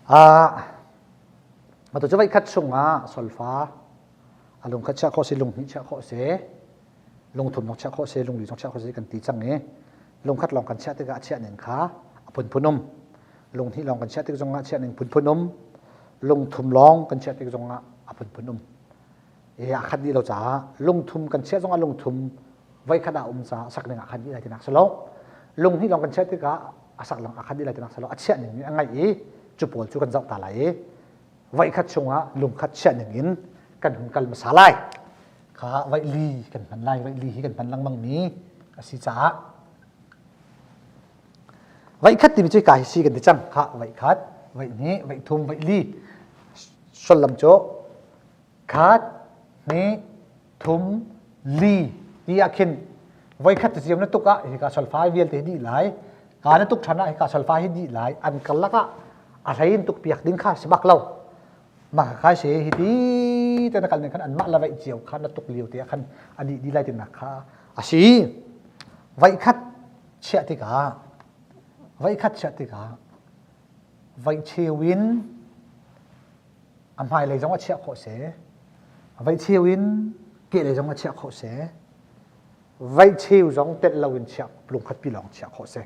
mà tôi cho vậy khát sung sol fa lung khát cha khó se lung ni cha khó se lung thum nok cha khó se lung li nok cha khó se kan ti chang e lung khát long kan cha te ga cha nen kha phun phunum lung hi long kan cha te zonga cha nen phun phunum lung thum long kan cha te zonga phun phunum khát đi đâu cha lung thum kan cha zonga lung thum vậy khát da cha sak nen khát đi lại nak salo lung hi long kan cha te ga asak lang khát đi lại nak salo cha nen ngai e chu pol chu kan zau ta lai vậy khát sunga lung khát cha nen in kan hun kal masalai kha vậy li kan pan lai vậy li hi kan pan lang mang mi asi cha vậy khát thì mình chơi cái gì cần thì chăng kha vậy khát vậy ní vậy thum vậy li xuân làm chỗ khát ní thum li đi akin vậy khát thì gì nó tục thì cả sal phai viên thì đi lại cả nó tục thằng thì cả sal phai đi lại ăn cắn lắc thấy tục biếc đến khá sẽ bắt lâu mà khai sẽ thì đi tên là cái này khăn ăn mặn là vậy chiều khăn nó tục liều thì khăn ăn đi lại thì nạc khá xí vậy khát chạy thì cả vậy khát chạy thì cả vậy chiều in ăn hai lấy giống ở chạy khó sẽ vậy chiều in kệ lấy giống ở chạy khó sẽ vậy chiều giống tết lâu in chạy lùng khát pi lòng chạy khó sẽ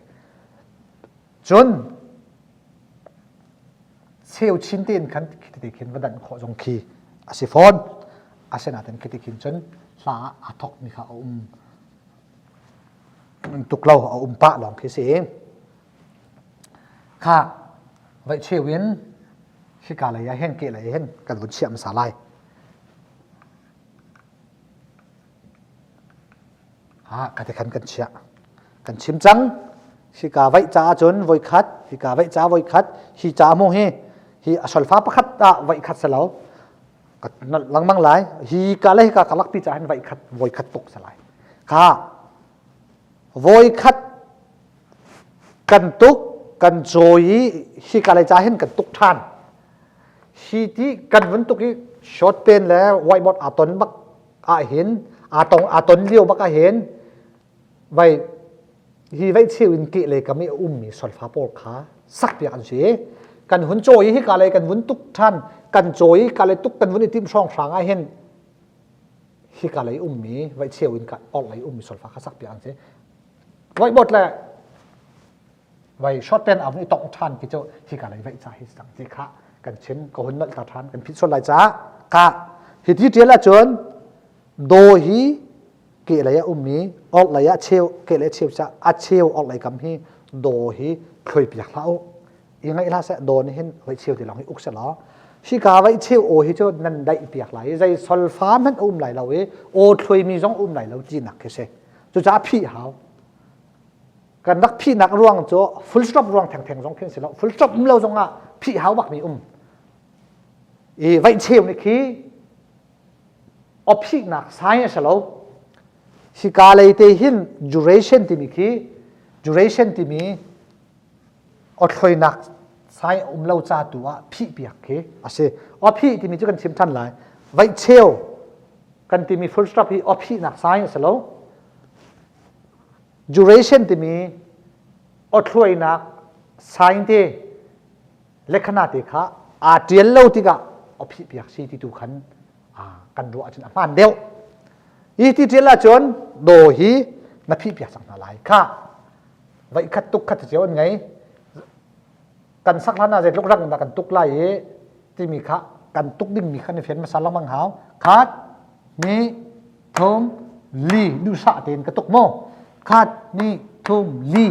chun chiều chín tiền khăn thì khiến vấn đề khó giống khi asi phone asi natin khi khiến chun là thọc mi khá tục lâu pa lòng khi sẽ kha vậy chiều in khi cả lại hen kệ lại hen cần vốn chiêm xả lại cái thì khăn cần chia cần chiếm trắng khi cả vậy cha chốn voi khát khi cả vậy cha voi khát khi cha mô he khi sal pha pa khát vậy khát sa lâu lăng mang lại khi cả lấy cả lắc pi cha hen vậy khát voi khát tục sa lại kha voi khát cần tục cần rồi khi cả lại cha hen cần tục than khi tí cần vẫn tục cái short pen là whiteboard aton bắc hiến aton liêu bắc hiến vậy thì vậy chiều in kỵ lấy cái mấy mi sỏi phá bol khá sắc việc anh chị cần huấn trôi hi cả lại cần huấn tục than cần trôi cả lại tục cần huấn tim song sáng ai hiến hi cả lấy mi vậy chiều in cả ọt lấy mi sỏi phá khá sắc việc anh chị whiteboard là vậy short pen áo tọng than cái chỗ hi cả lấy vậy cha hi sang gì khácกันเช่นก็หุ่นนั่นตาทานกันพิษส่วนไรจ้ากะเหตุที่เจ้าละจนโดฮีเกล้ยมีออกระยะเชี่ยวเกล้ยเชี่ยวจะอัดเชี่ยวออกไหลกำฮีโดฮีเคยเปียกแล้วยังไงล่ะเสโดนเห็นไว้เชี่ยวที่หลังให้อุกเสล้อชิกาไว้เชี่ยวโอฮีเจ้านั่นได้เปียกไหลใจสลฟ้ามันไหลเราโอเคยมีจ้องไหลเราจีนักแค่จะจ้าพี่หาวกันนักพี่นักร่วงโจ้full stop ร่วงแทงจ้องเข่งเสล้อ full stop เราจ้องพี่หาวบักมีvậy chiều này khi option nak science lo si ka lai te hin duration ti mi khi duration ti mi otloi nak sai lo cha tua phi piak ke ase ophi ti mi chu kan chim than lai vậy chiều kan ti mi full stop hi ophi nak science lo duration ti mi otloi nak sai te lekhana te kha atial lo ti ga ophi piak si ti tu khan kan ro achin aman deu i ti tela chon do hi na phi piak sang na lai kha vậy khát tuk khát chiếu ngay kan sak lana je lok rang na kan tuk lai ti mi kha kan tuk dim mi khan fen ma salang mang hau khat ni thom li du sa ten ka tuk mo khat ni thom li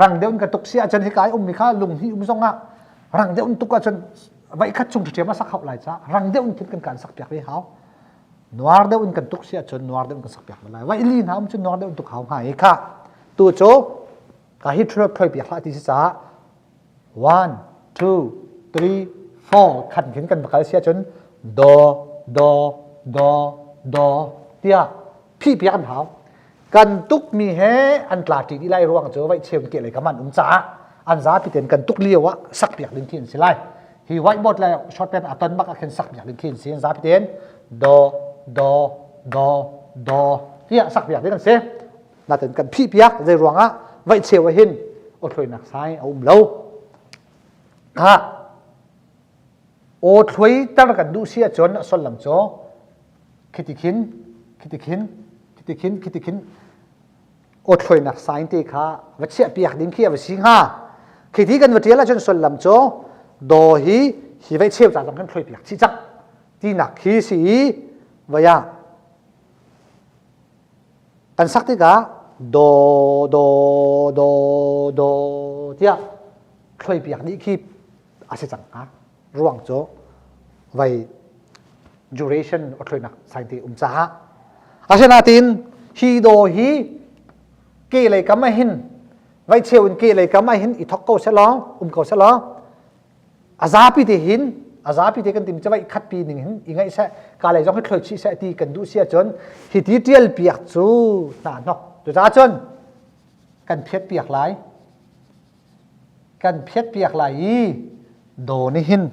rang deun ka tuk si achan hi kai mi kha lung hi zonga rang deun tuk achan vậy khát chung chiếm mà sắc học lại cha răng đeo un cần cản sắc bạc với háo noir đeo un cần tuk xia chun noir đeo un cần sắc bạc lại vậy lin háo chun noir đeo un tuk háo hai kha tu chỗ cả hit trip thôi bạc lại thì sa 1 2 3 4 khẩn khiến cần bạc xia chun do tia phi bạc ăn háo cần tuk mi he ăn lạt thì đi lại ruộng chỗ vậy chiều kia lại cái màn cha ăn giá thì tiền cần tuk liêu á sắc bạc lên thiên sẽ lại thì whiteboard là short pen aton bak akan sak biak din sin zap ten do thì sak biak din se na ten kan phi biak zai ruanga vậy chiều hin o thloi nak sai lâu ha โอถวยตั้งกันดูเสียจนสนลำโจคิดขินโอถวยนักสายตีข้าวัชเชียเปียกดิ้งขี้วัชสิงหาคิดกันวัชเชียละจนสนลำโจโดฮีไว้เชี่ยวจากลำกันถวยเปียกชิจักที่นักฮีสีวายากันสักทีกะโดเที่ยถวยเปียกนี้ขี้อาศัยจังฮะร่วงโจไว้ duration อถวยนักสายตีจ้าอาศัยนาตินฮีโดฮีเกเลยก็ไม่เห็นไว้เชี่ยวเกเลยก็ไม่เห็นอีทอกเกาเสลอเกาเสลออาซาปีที่เห็นอาซาปีที่กันติมจะไว้คัดปีหนึ่งเห็นยังไงเสะการเลยต้องให้ถวยชีเสะตีกันดูเสียจนฮิตเดียลเปียกจูน่านอกตัวจ้าจนกันเพียรเปียกไหลกันเพียรเปียกไหลโดนี่หิน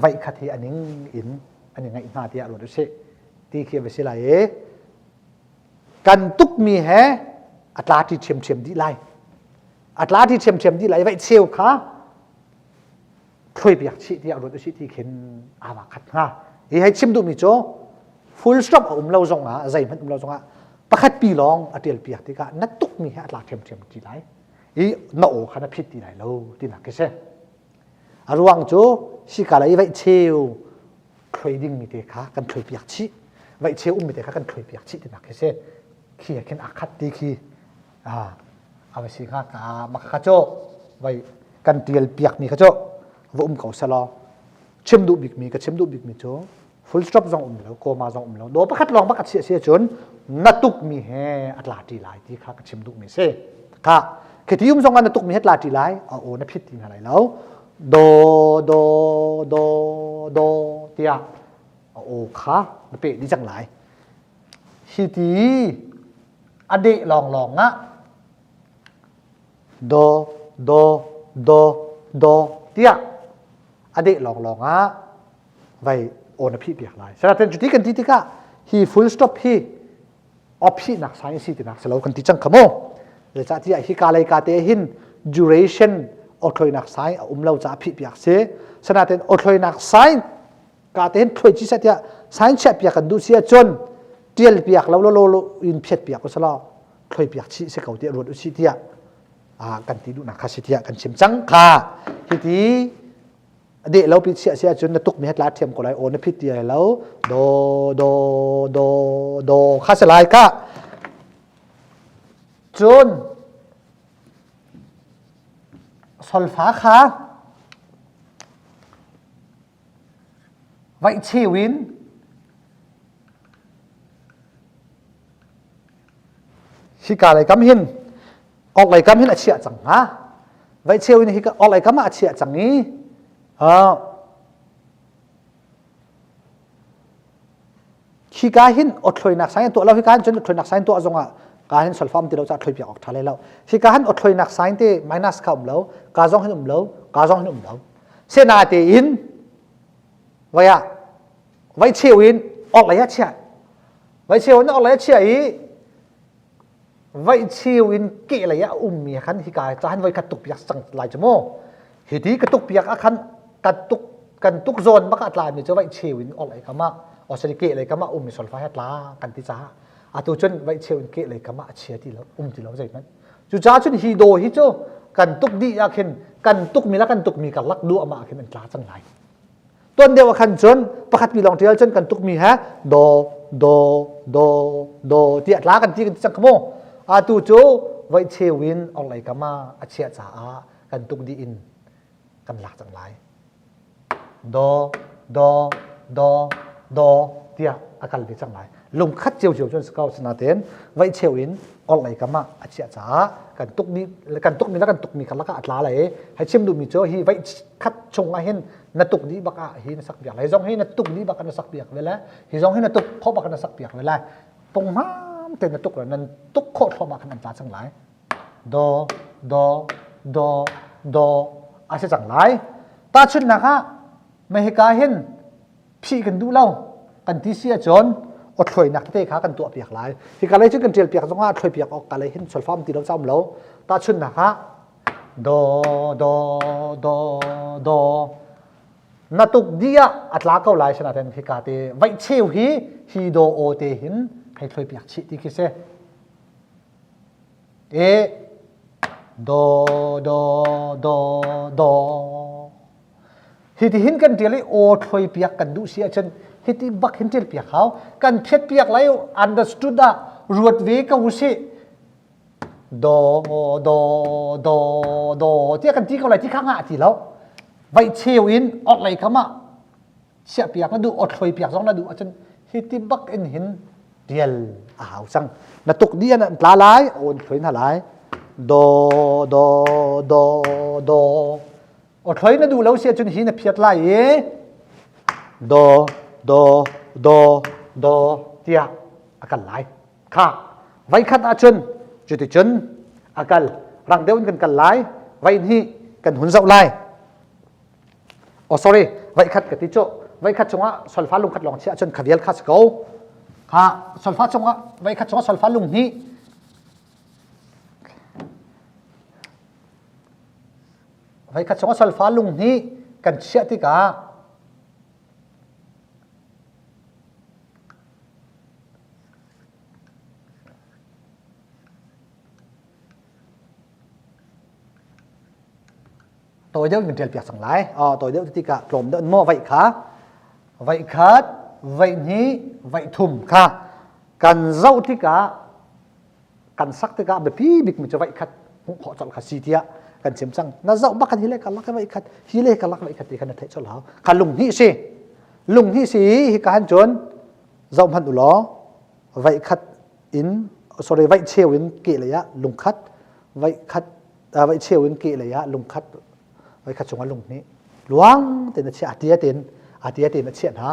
ไว้คัดที่อันนี้อินอันยังไงอินหน้าที่อรรถเสะตีเขียนไปสิไหลกันตุกมีแฮอัตราที่เฉียมดีไหลอัตราที่เฉียมดีไหลไว้เชี่ยวค่ะถวยเปียกชีที่อรรถเสะที่เขียนอาวาคัดฮะอีให้ชิมดูมิโจ full stop เราจงอ่ะใจมันเราจงอ่ะประคัดปีลองอัตเดียลเปียกที่ก็นัดตุกมีแฮอัตราเฉียมดีไหลอีน่าโอ้ขนาดพิษดีไหลเราที่นักเสะอารวงโจสิกาเลยไว้เชี่ยวtrading มีเด็กค่ะกันถวยเปียกชีไว้เชี่ยวมีเด็กค่ะกันถวยเปียกชีที่นักเสะขี้เข็นอาคัดดีขี้เอาไปสิข้ากามักข้าโจไว้กันเตียลเปียกมีข้าโจว่าเก่าสลอชิมดูบิกมีกับชิมดูบิกมีโจ full stop จงแล้วโกมาจงแล้วโดประคัดลองประคัดเสียจนนัดตุกมีแฮอัตลาดีไลที่ข้ากับชิมดูมีเซ่ค่ะคือที่ยุ่งจงกันนัดตุกมีอัตลาดีไลโอ้นับพิษที่อะไรแล้วโดเตียโอ้ค่ะนับเป็ดดีจังไรฮิตีอดีลองอ่ะโดเตียอดีลองอ่ะไว้โอนพี่เปียกไรฉะนั้นจุดที่กันที่ก็ฮีฟูลสต็อปฮีออฟพี่นักไซน์สิที่นักสโลกันที่จังขโมเลยจากที่ไอ้ฮีกาเลยกาเตหิน duration อดทนนักไซน์เราจะพี่เปียกเสียฉะนั้นอดทนนักไซน์กาเตหินถวยจีเสียไซน์เช็ดเปียกกันดูเสียจนเดียลเปียกเราอินเพียดเปียกก็สลอถวยเปียกชีเสกเอาเดียรวดอุชิเตียกันที่ดูนักข้าสิเตียกันชิมจังค่ะทีที่เดี๋ยวเราไปเสียจนตุกมีเหตุลาเทียมก็เลยโอนพิธีอะไรแล้วโดข้าสลายก็จนสลฟ้าค่ะไว้ชีวินชิกาอะไรกำหินออกอะไรกำหินอาเชียจังฮะไว้เชีวินฮิกออกอะไรกำมาอาเชียจังนี้ขี้กาหินอดถอยนักสายตัวเราขี้กาหินจนอดถอยนักสายตัวจงอ่ะกาหินสลฟามที่เราจะถอยเปียกออกทะเลแล้วขี้กาหินอดถอยนักสายที่ไมนัสเข้าแล้วกาจงหินแล้วกาจงหินแล้วเสนาตีอินไว้เชีวินออกอะไรเชียไว้เชีวินออกอะไรเชียอีไว้เชีวินเกี่ยอะไรมีขันขี้กาจะหันไว้กระตุกเปียกสังหลายชั่วโมงเหตุกระตุกเปียกขันกันตุกโซนมักอัตลามีจะไว้เชีวินออกอะไรกันมาออสเตรเลียอะไรก็มามีสลฟ้าฮัตลากันที่จ้าตัวจนไว้เชียวเกอะไรก็มาเชียที่เราที่เราใจนั้นจู่จ้าจนฮีโดฮิโจกันตุกดีอยากเห็นกันตุกมีละกันตุกมีกันลักดูอามาเห็นมันจ้าจังไรต้นเดียวกันจนประคัดปีลองเทียลจนกันตุกมีฮะโดที่อัตลากันที่จังขโมตัวโจไว้เชียววินออกอะไรก็มาเชียจ้ากันตุกดีอินกันลักจังไรโดเตียอาการดีจังไรลงคัดเจียวจนสกาวสนาเตนไว้เชียวอินออนไลน์กันมาอาเชียจ้ากันตุกนี้แล้วกันตุกมีกันแล้วก็อัตลาเลยให้ชิมดูมีโจฮีไว้คัดชงอาเห็นนัตุกนี้บักฮีนสักเปียกเลยจงให้นัตุกนี้บักกันสักเปียกเวลาฮีจงให้นัตุกเขาบักกันสักเปียกเวลาปงมาเต็นนัตุกเลยนั้นตุกโคตรเขามาขนาดจ้าจังไรโดอาเชียจังไรตาชุนนะคะไม่ให้กาเห็นพี่กันดูเล่ากันที่เสียจนอดถอยนักเตะขากันตัวเปียกหลายที่กันเลยจึงกันเจียลเปียกต้องว่าถอยเปียกออกกันเลยเห็นสลฟามตีเราจำแล้วตาชุนนะคะโด นาตุกเดียอัตลาเกาไลชนะเรนฮิกาเตไว้เชี่ยวฮีโดโอเตหินให้ถอยเปียกชิติกิเซเอโดโดโดโดฮิติหินกันเดียเลยโอถอยเปียกกันดูเสียเช่นฮิติบักหินเจลเปียกเขากันเช็ดเปียกแล้วอันเดอร์สตูดะรวดเวกอุสิโดโดโดโดที่กันที่เกาไลที่ข้างหน้าทีแล้วไว้เชี่ยวอินอดไหลเข้ามาเสียเปียกนั่นดูอดถอยเปียกสองนั่นดูอาจารย์ฮิติบักอินหินเดียลอ้าวสั่งนาตุกเดียนปลาไหลโอนถอยน่าไหลโดโดโดโดอดถอยนั่นดูแล้วเสียจนหินเพียดไหลโดโดโดโดเตียอากันไหลค่ะไว้ขัดอาจารย์จุดที่จนอากันรังเดียวกันไหลไว้นี่กันหุ่นเจ้าไหลโอ้ sorry ไว้ขัดกับที่โจไว้ขัดจงว่าสลฟ้าลุงขัดลองเชียจนขวิลขัดสกูค่ะสลฟ้าจงว่าไว้ขัดจงว่าสลฟ้าลุงนี้ไว้ขัดจงว่าสลฟ้าลุงนี้กันเชียที่กาตัวเดียวกันเดียวเปียกสังหลายตัวเดียวที่กะกลมเดินโม่ไว้ขาไว้ขาดไว้นี้ไว้ทุ่มค่ะกันเจ้าที่กะกันสักที่กะแบบพี่บิ๊กมันจะไว้ขัดหัวจอดขัดซีเทียกันเสียมจังน่าเจ้าบักกันฮิเล่กันลักไว้ขัดฮิเล่กันลักไว้ขัดที่กันเทะชลาวขัดลุงนี่สิลุงนี่สิฮิการจนเจ้าพันอุล้อไว้ขัดอิน sorry ไว้เชี่ยวอินเกลี่ยลุงขัดไว้ขัดไว้เชี่ยวอินเกลี่ยลุงขัดไว้ขัดชงว่าลุงนี้หลวงเต็นเชียอาเตียเต็นเชียนะ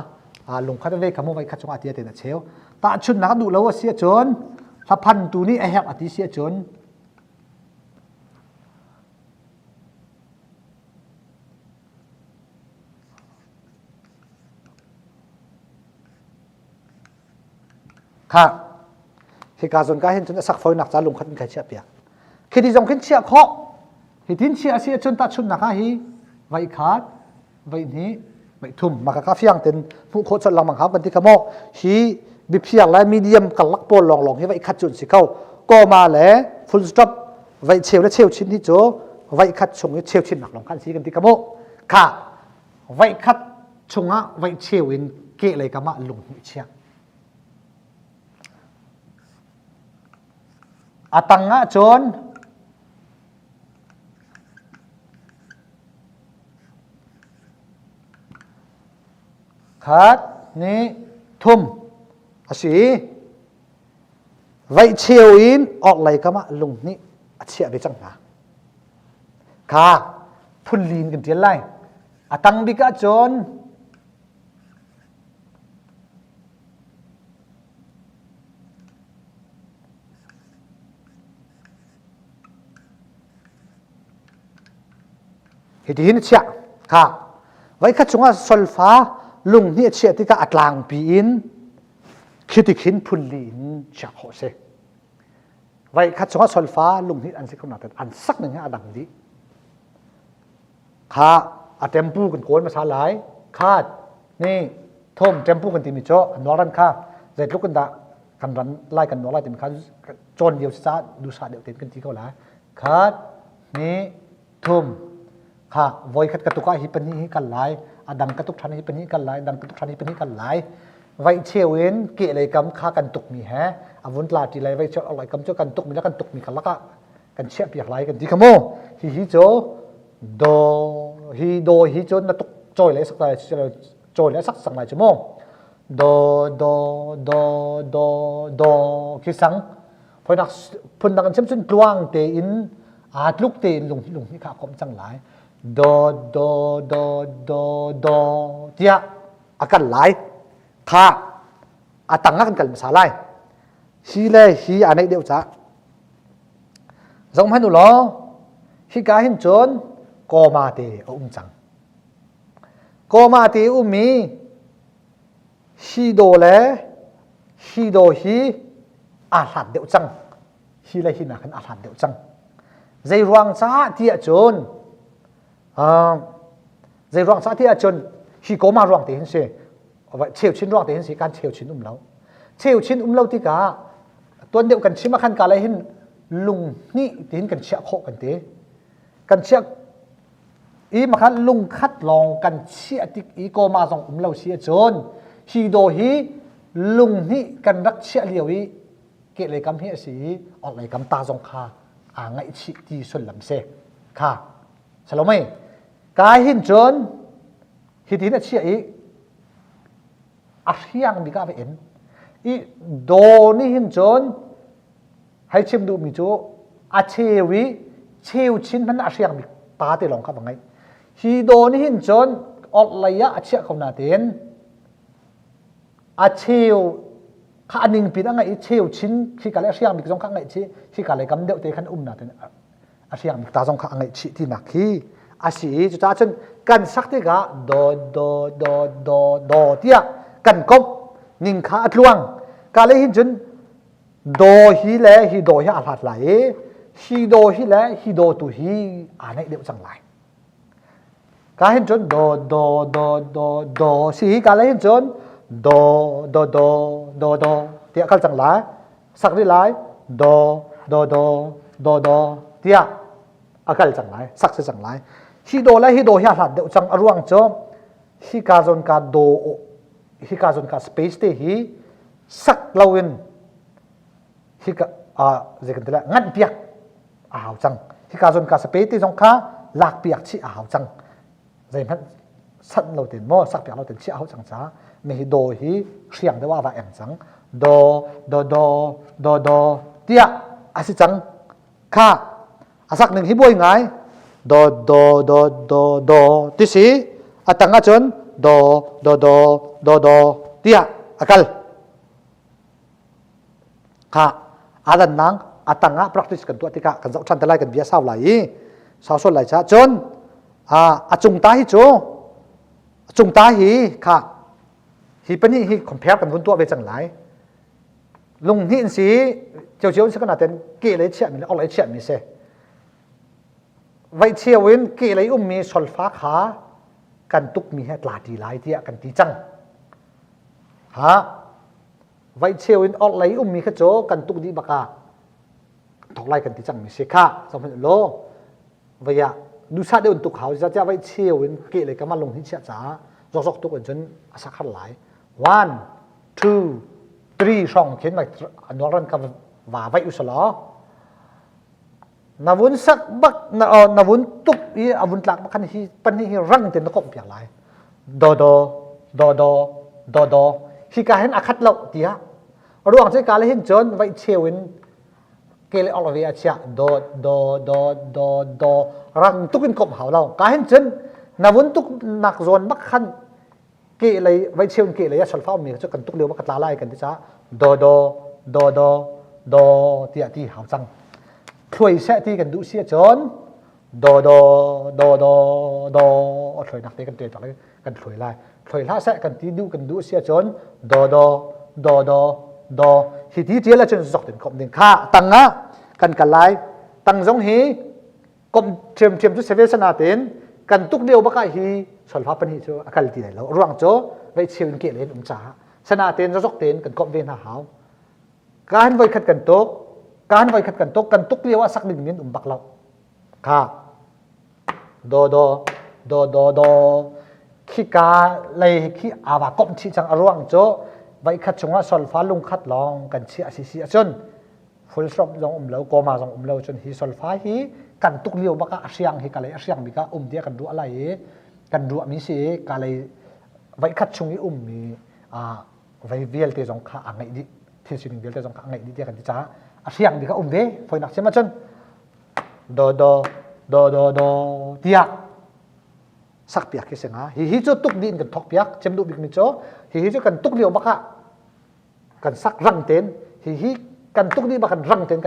ลุงขัดไว้ขโมยไว้ขัดชงอาเตียเต็นเชียวตาชุนนักดูแล้วว่าเสียจนถ้าพันตัวนี้ไอแฮปอาทิเสียจนค่ะเหตุการณ์ส่วนการเห็นจนสักฝอยหนักจะลุงขัดเป็นใครเชียเปียกคิดที่จงขึ้นเชียเคาะหิทินเชียเสียจนตัดชุนนักฮีไว้ขาดไว้นี้ไว้ทุ่มมากระเฟียงเต็นผู้โคตรหลังมังคับกันที่ขโมยฮีบิเพียงและมีเดียมกันลักโปลลองให้ไว้ขัดจุนสิเขาก็มาแล้วฟุลสต็อปไว้เชียวและเชียวชิ้นที่โจไว้ขัดชงเชียวชิ้นหนักลองกันสีกันที่ขโมยค่ะไว้ขัดชงไว้เชียวอินเกะเลยกับมาลุงเชียอาตังจนขัดนี้ทุ่มอาศีไว้เชียวอินออกไหลก็มาลุงนี่เชียไปจังนะค่ะพุ่นลีนกันเดียร์ไล่อาตังบิกาจนเหตุที่นี่เชียค่ะไว้ขัดจงว่าสลฟ้าลุงนี่เชียที่กะอัดลางปีนคิดที่ขินพุ่นลีนจากหัวเสไว้ขัดจงว่าสลฟ้าลุงนี่อันสิเขาหนักแต่อันสักหนึ่งให้อดังดีค่ะอาเต็มปูกันโกนมาซาหลายคาดนี่ท่มเต็มปูกันตีมิโจอันนอรันค่ะเสร็จลุกกันดะกันรันไล่กันนอไล่เต็มค่ะจนเดียวซาดูซาเดียวเต็มกันที่เขาหลายคาดนี่ท่มค่ะไว้ขัดกระตุกฮิปนี้กันหลายดังกระตุกทันฮิปนี้กันหลายดังกระตุกทันฮิปนี้กันหลายไว้เชี่ยวเอ็นเกะเลยกำค่ากันตุกมีแฮอาวุธลาทีไรไว้เชี่ยวอะไรกำเจ้ากันตุกมีแล้วกันตุกมีกันละกันเชี่ยเปียกไหลกันที่ขโมฮิโจโดฮิโจนตุกโจยเลยสักหลายโจยเลยสักหลายชั่วโมงโดคิดสังพอนักพนักงานเชื่อมชนกลางเตอินอาจลุกเตนลุงนี่ข้าคมจังหลายโดเจ้าอาการไหลข้าอาตังกันกันภาษาไล่ฮีเล่ฮีอันนี้เดียวจ้ะจงให้ดูล้อฮีกาหินจนโกมาเตจังโกมาเตมีฮีโดเล่ฮีโดฮีอาหารเดียวจังฮีเล่ฮีนักอาหารเดียวจังใจรวงซาที่จนใจรวงซาที่จน hi ko ma ruang te hin se cheu chin ruang te hin se kan cheu chin lo cheu chin lo ti ka tuan deuh kan chima khan ka lai hin lung ni te hin kan chia kho kan te kan chia ý mà khát lung khát lòng cần chia tích ý cô mà dòng lâu chia trốn khi đồ hí lung hí cần rắc chia liều ý kệ lấy cắm hiệ sĩ ở lấy cắm ta dòng kha ngại chị đi xuân làm xe kha sao lắm mày cái hin trốn thì tí là chia ý hiang bị cả vậy ý đồ ni hin trốn hay chim đủ mi chỗ chêu ý chêu chín hắn hiang bị ta tới lòng khắp bằng ngay hi do ni hin chon online a chia khona ten cheu kha aning pin angai cheu chin khi ka le siang mi jong kha ngai chi khi ka le kam deuh te khan na ten siang mi ta jong kha ngai chi ti nak hi si chu ta chen kan sak te ga do tia kan kom ning kha atluang ka le hin chun do hi le hi do hi a hlat lai hi do hi le hi do tu hi nai deuh chang lai cái hình chốn do si cái lấy hình chốn do tiệt khal chẳng lái sắc đi lái do tiệt khal chẳng lái sắc sẽ chẳng lái hi do hi hạt đều chẳng ruộng cho hi ka zon ka space te hi sắc lâu in hi ka gì cái là ngăn piak ảo chẳng hi ka zon ka space te trong kha lạc piak chi ảo chẳng dây mắt sẵn lâu tiền mò sắc bẹo lâu tiền chia áo chẳng giá mình đồ hi xiang để qua và em chẳng do tia asi chẳng kha sắc nên hi bôi ngay do tí sĩ tăng chốn do tia akal kha adan nang tăng practice kan tu tika kan zau chan talai kan bia sao lại sao số lại cha chốn chung ta hi chu chung ta hi kha hi pani hi compare kan vun tu ve chang lai lung hin si chiu se kana ten ke le chia mi le olai chia mi se vai chia win ke le mi sol fa kha kan tuk mi het la ti lai tia kan ti chang vai chia win olai mi kha cho kan tuk di baka thok lai kan ti chang mi se kha som lo vaya du sa de un tuk hau za vai chia win ke le kama lung hi chia cha jok tuk un chen asa khat lai 1 2 3 song khen mai anoran ka wa vai usala navun sak bak navun tuk i avun tlak bakhan hi pan hi rang ten ko pya lai do hi ka hen akhat lo tia ruang che ka le hin chon vai chewin ke le olovia chia do rang tukin kom hau lo ka hen chen navun tuk nak zon bakhan ke le vai chewin ke le ya sol fa mi cho kan tuk leu bakat la lai kan ti cha do tia ti hau chang thloi se ti kan du sia chon do thloi nak te kan te tak kan thloi lai thloi la se kan ti du kan du sia chon do hi ti ti la chen zok ten kom ding kha tanga kan ka lai tang jong hi kom chem chu seve sana ten kan tuk leu baka hi sol fa pan hi chu akal ti lai lo ruang cho vai chewin ke len cha sana ten zok ten kan kom ven ha hau kan voi khat kan tok kan tuk liwa sak ding min bak lo kha do khi ka lei khi awa kom chi chang arwang cho vai khat chunga sol fa lung khat long kan chi si chon full stop jong lo koma jong lo chon hi sol fa hi kan tuk liwa baka asyang hi kalai asyang bika dia kan du alai kan du mi si kalai vai khat chungi mi vai vial te jong kha angai di thi sin vial te jong kha angai di dia kan ti cha siang di ka ve foi nak sema chen do tia sak piak ke senga hi chu tuk din kan thok piak chem du bik mi cho hi chu kan tuk liu baka kan sak rang ten hi kan tuk di bakan rang ten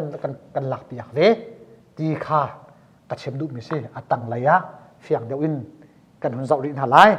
kan lak piak ve ti kha ka chem du mi se atang laya siang deu in kan hun zau rin halai